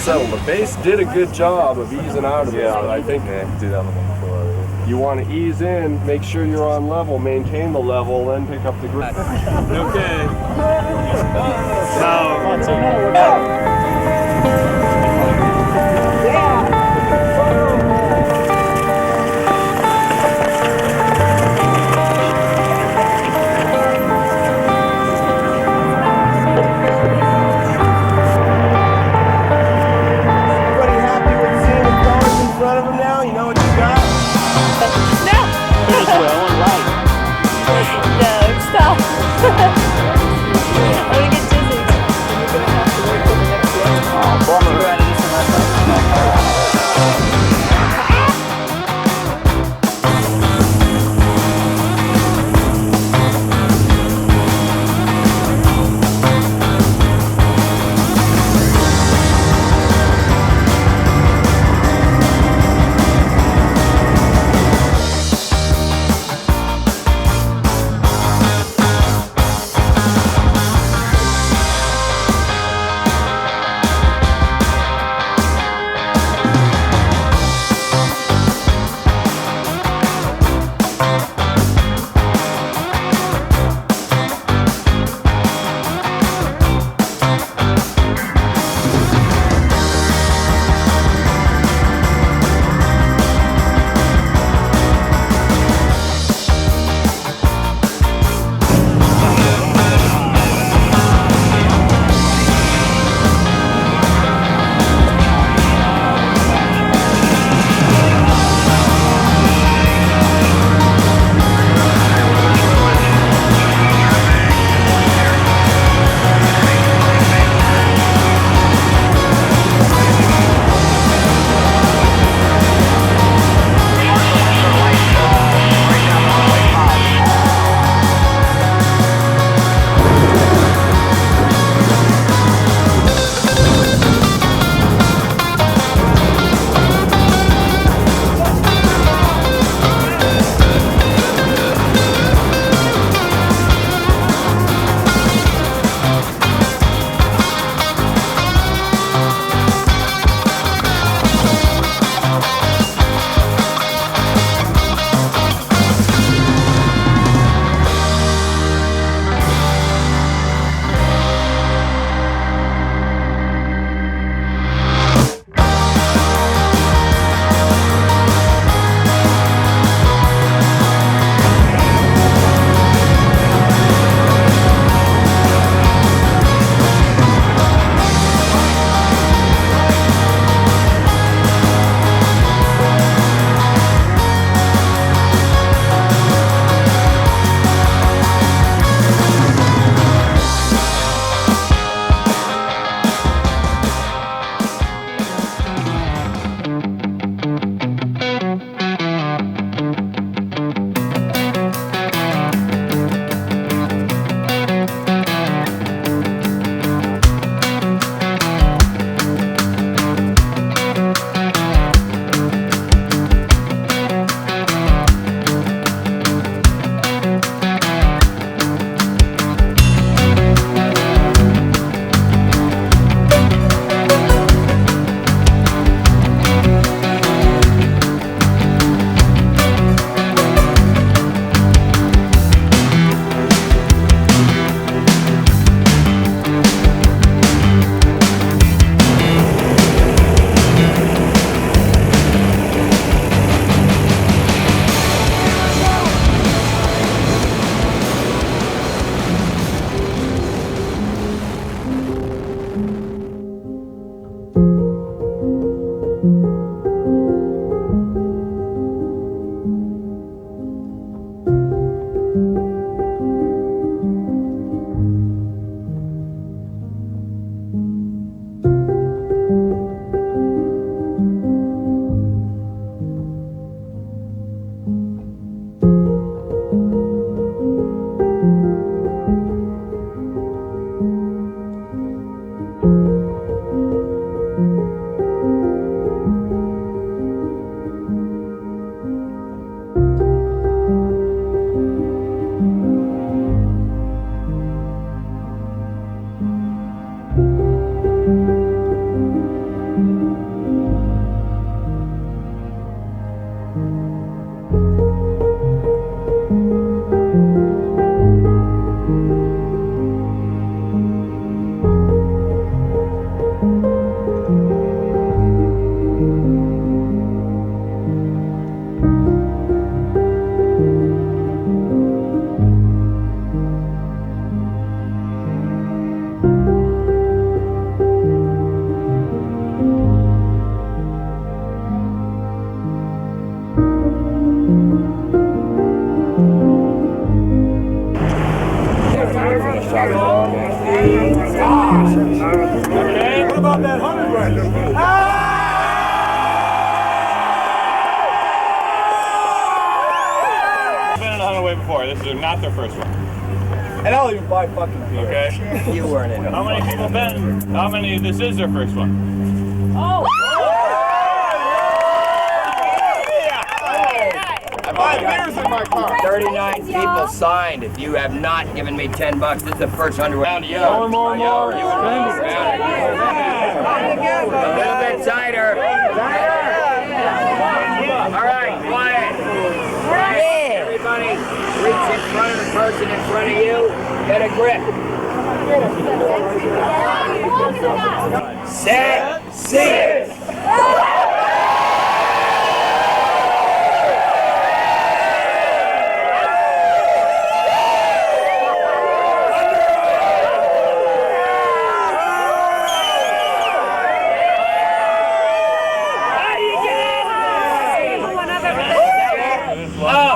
settle. The base did a good job of easing out of it, but I think do that on the one before. you want to ease in, make sure you're on level, maintain the level, then pick up the grip. Okay. No, stop. I'm gonna get dizzy. You're gonna have to work with before. This is not their first one. And I'll even buy fucking beer. Okay. You weren't in it. How many people been? How many? This is their first one. Oh! I buy beers in my car. 39 people signed. If you have not given me $10, this is the first 100 round of you. More. A little bit tighter. All right, quiet. Everybody, reach in front of the person in front of you. Get a grip. Set, sit. Oh!